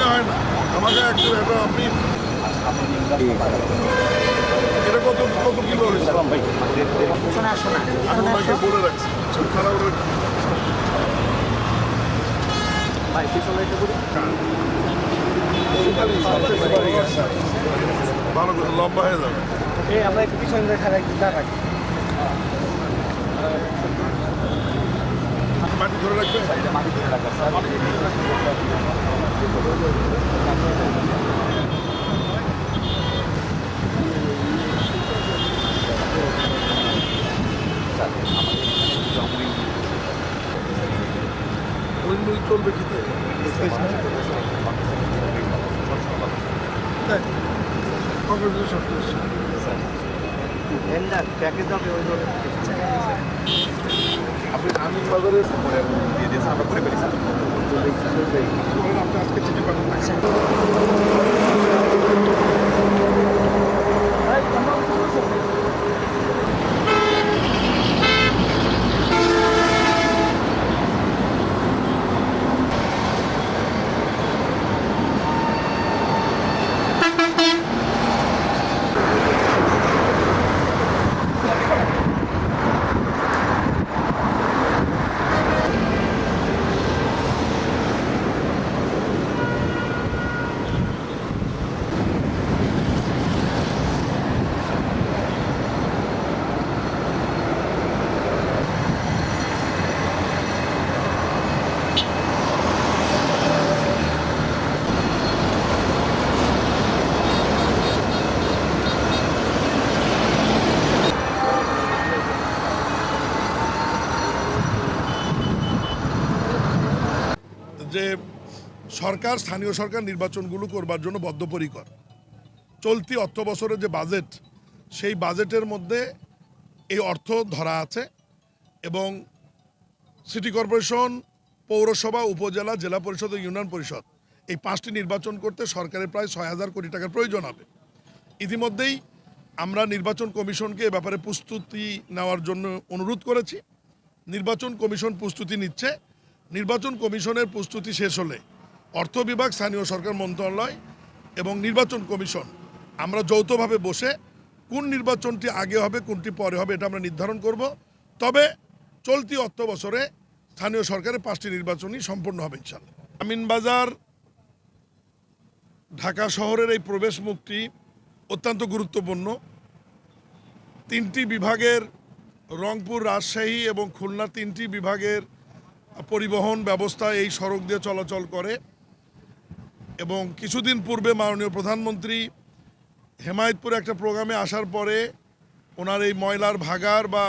হয় না আমাকে একটু এটা আপনি এটা কত কত কিলো হয়েছে আমি ওনাকে বলে রাখছি খারাপ ভালো করে লম্বা হয়ে যাবে আমরা একটু পিছনে রাখি মাটি ধরে রাখবেন মাটি ধরে রাখা স্যার উইন্ডমিল চলবে কি প্যাকেজ হবে ওই আপনি আমিন বাজারে দিয়ে দিয়েছেন আমরা করে ফেলেছি আপনি আজকে চিঠি পাঠান যে সরকার স্থানীয় সরকার নির্বাচনগুলো করবার জন্য বদ্ধপরিকর চলতি অর্থ বছরের যে বাজেট সেই বাজেটের মধ্যে এই অর্থ ধরা আছে এবং সিটি কর্পোরেশন পৌরসভা উপজেলা জেলা পরিষদ ও ইউনিয়ন পরিষদ এই 5টি নির্বাচন করতে সরকারের প্রায় 6,000 কোটি টাকার প্রয়োজন হবে ইতিমধ্যেই আমরা নির্বাচন কমিশনকে এ ব্যাপারে প্রস্তুতি নেওয়ার জন্য অনুরোধ করেছি নির্বাচন কমিশন প্রস্তুতি নিচ্ছে নির্বাচন কমিশনের প্রস্তুতি শেষ হলে অর্থ বিভাগ স্থানীয় সরকার মন্ত্রণালয় এবং নির্বাচন কমিশন আমরা যৌথভাবে বসে কোন নির্বাচনটি আগে হবে কোনটি পরে হবে এটা আমরা নির্ধারণ করব তবে চলতি অর্থ বছরে স্থানীয় সরকারের 5টি নির্বাচনই সম্পন্ন হবে ইনশাআল্লাহ আমিনবাজার ঢাকা শহরের এই প্রবেশ মুখটি অত্যন্ত গুরুত্বপূর্ণ 3টি বিভাগের রংপুর রাজশাহী এবং খুলনা 3টি বিভাগের পরিবহন ব্যবস্থা এই সড়ক দিয়ে চলাচল করে এবং কিছুদিন পূর্বে মাননীয় প্রধানমন্ত্রী হেমায়েতপুরে একটা প্রোগ্রামে আসার পরে ওনার এই ময়লার ভাগার বা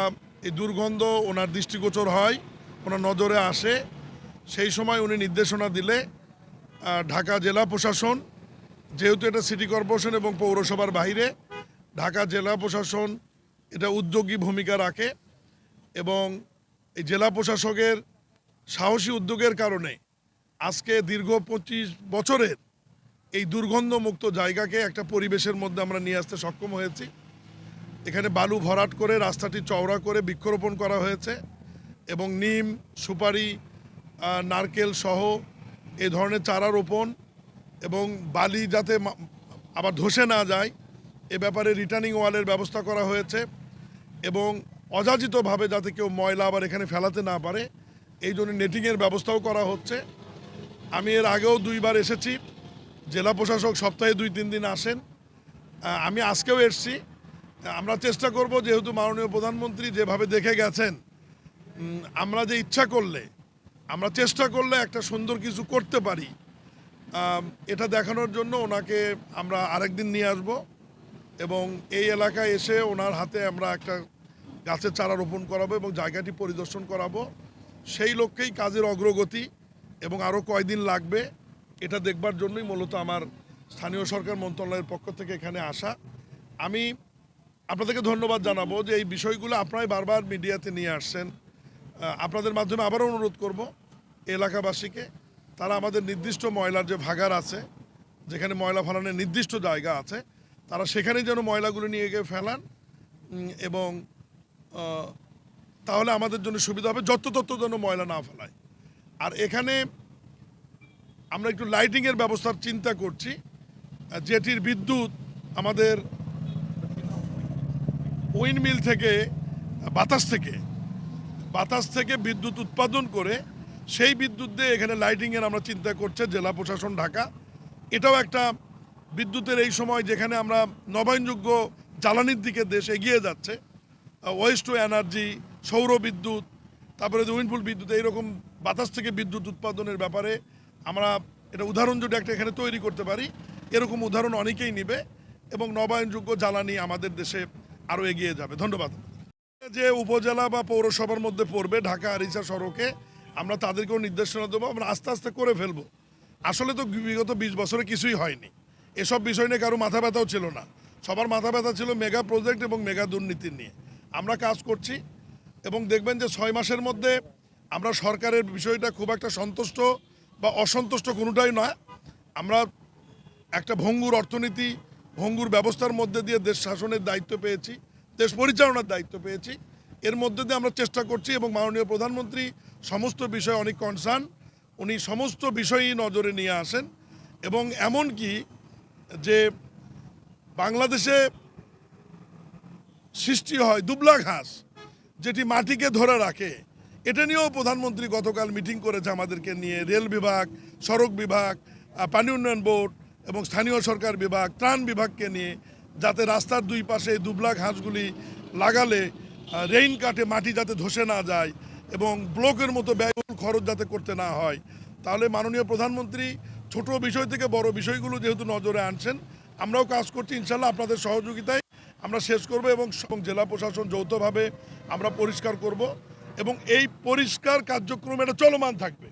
এই দুর্গন্ধ ওনার দৃষ্টিগোচর হয় ওনার নজরে আসে সেই সময় উনি নির্দেশনা দিলে ঢাকা জেলা প্রশাসন যেহেতু এটা সিটি কর্পোরেশন এবং পৌরসভার বাইরে ঢাকা জেলা প্রশাসন এটা উদ্যোগী ভূমিকা রাখে এবং এই জেলা প্রশাসকের সাহসী উদ্যোগের কারণে আজকে দীর্ঘ 25 বছরের এই দুর্গন্ধমুক্ত জায়গাকে একটা পরিবেশের মধ্যে আমরা নিয়ে আসতে সক্ষম হয়েছি এখানে বালু ভরাট করে রাস্তাটি চওড়া করে বৃক্ষরোপণ করা হয়েছে এবং নিম সুপারি নারকেল সহ এই ধরনের চারা রোপণ এবং বালি যাতে আবার ধসে না যায় এ ব্যাপারে রিটার্নিং ওয়ালের ব্যবস্থা করা হয়েছে এবং অযাচিতভাবে যাতে কেউ ময়লা আবার এখানে ফেলাতে না পারে এই জন্য নেটিংয়ের ব্যবস্থাও করা হচ্ছে আমি এর আগেও 2বার এসেছি জেলা প্রশাসক সপ্তাহে 2-3 দিন আসেন আমি আজকেও এসেছি আমরা চেষ্টা করব যেহেতু মাননীয় প্রধানমন্ত্রী যেভাবে দেখে গেছেন আমরা যে ইচ্ছা করলে আমরা চেষ্টা করলে একটা সুন্দর কিছু করতে পারি এটা দেখানোর জন্য ওনাকে আমরা আরেকদিন নিয়ে আসব এবং এই এলাকায় এসে ওনার হাতে আমরা একটা গাছের চারা রোপণ করাবো এবং জায়গাটি পরিদর্শন করাবো সেই লক্ষ্যেই কাজের অগ্রগতি এবং আরও কয়দিন লাগবে এটা দেখবার জন্যই মূলত আমার স্থানীয় সরকার মন্ত্রণালয়ের পক্ষ থেকে এখানে আসা আমি আপনাদেরকে ধন্যবাদ জানাবো যে এই বিষয়গুলো আপনারাই বারবার মিডিয়াতে নিয়ে আসছেন আপনাদের মাধ্যমে আবারও অনুরোধ করব এলাকাবাসীকে তারা আমাদের নির্দিষ্ট ময়লার যে ভাগার আছে যেখানে ময়লা ফেলানোর নির্দিষ্ট জায়গা আছে তারা সেখানে যেন ময়লাগুলো নিয়ে গিয়ে ফেলান এবং তাহলে আমাদের জন্য সুবিধা হবে যত যেন ময়লা না ফেলায় আর এখানে আমরা একটু লাইটিংয়ের ব্যবস্থার চিন্তা করছি, যেটির বিদ্যুৎ আমাদের উইন্ডমিল থেকে বাতাস থেকে বিদ্যুৎ উৎপাদন করে সেই বিদ্যুৎ দিয়ে এখানে লাইটিংয়ের আমরা চিন্তা করছে জেলা প্রশাসন ঢাকা। এটাও একটা বিদ্যুতের এই সময় যেখানে আমরা নবায়নযোগ্য জ্বালানির দিকে দেশ এগিয়ে যাচ্ছে, ওয়েস্ট টু এনার্জি, সৌর বিদ্যুৎ, তারপরে উইন্ডপুল বিদ্যুৎ, এইরকম বাতাস থেকে বিদ্যুৎ উৎপাদনের ব্যাপারে আমরা এটা উদাহরণ যদি একটা এখানে তৈরি করতে পারি, এরকম উদাহরণ অনেকেই নিবে এবং নবায়নযোগ্য জ্বালানি আমাদের দেশে আরও এগিয়ে যাবে। ধন্যবাদ। যে উপজেলা বা পৌরসভার মধ্যে পড়বে ঢাকা আরিচা সড়কে, আমরা তাদেরকেও নির্দেশনা দেবো, আমরা আস্তে আস্তে করে ফেলবো। আসলে তো বিগত 20 বছরে কিছুই হয়নি, এসব বিষয় নিয়ে কারো মাথা ব্যথাও ছিল না, সবার মাথা ব্যথা ছিল মেগা প্রজেক্ট এবং মেগা দুর্নীতি নিয়ে। আমরা কাজ করছি এবং দেখবেন যে 6 মাসের মধ্যে আমরা সরকারের বিষয়টা খুব একটা সন্তুষ্ট বা অসন্তুষ্ট কোনোটাই নয়। আমরা একটা ভঙ্গুর অর্থনীতি, ভঙ্গুর ব্যবস্থার মধ্যে দিয়ে দেশ শাসনের দায়িত্ব পেয়েছি, দেশ পরিচালনার দায়িত্ব পেয়েছি। এর মধ্যে দিয়ে আমরা চেষ্টা করছি এবং মাননীয় প্রধানমন্ত্রী সমস্ত বিষয়ে অনেক কনসার্ন, উনি সমস্ত বিষয়ই নজরে নিয়ে আসেন এবং এমনকি যে বাংলাদেশে সৃষ্টি হয় দুবলা ঘাস, যেটি মাটিকে ধরে রাখে, এটা নিয়েও প্রধানমন্ত্রী গতকাল মিটিং করেছে আমাদেরকে নিয়ে। রেল বিভাগ, সড়ক বিভাগ, পানি উন্নয়ন বোর্ড এবং স্থানীয় সরকার বিভাগ, ত্রাণ বিভাগকে নিয়ে, যাতে রাস্তার দুই পাশে দুবলা ঘাসগুলি লাগালে রেইন কাটে মাটি যাতে ধসে না যায় এবং ব্লকের মতো ব্যয়বহুল খরচ যাতে করতে না হয়। তাহলে মাননীয় প্রধানমন্ত্রী ছোট বিষয় থেকে বড় বিষয়গুলো যেহেতু নজরে আনছেন, আমরাও কাজ করছি। ইনশাল্লাহ আপনাদের সহযোগিতায় আমরা শেষ করব এবং জেলা প্রশাসন যৌথভাবে আমরা পরিষ্কার করব এবং এই পরিষ্কার কার্যক্রম এটা চলমান থাকবে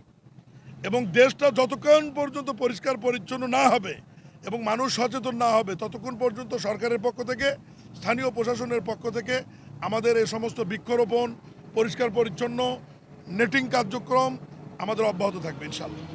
এবং দেশটা যতক্ষণ পর্যন্ত পরিষ্কার পরিচ্ছন্ন না হবে এবং মানুষ সচেতন না হবে, ততক্ষণ পর্যন্ত সরকারের পক্ষ থেকে, স্থানীয় প্রশাসনের পক্ষ থেকে আমাদের এই সমস্ত বৃক্ষরোপণ, পরিষ্কার পরিচ্ছন্ন নেটিং কার্যক্রম আমাদের অব্যাহত থাকবে ইনশাআল্লাহ।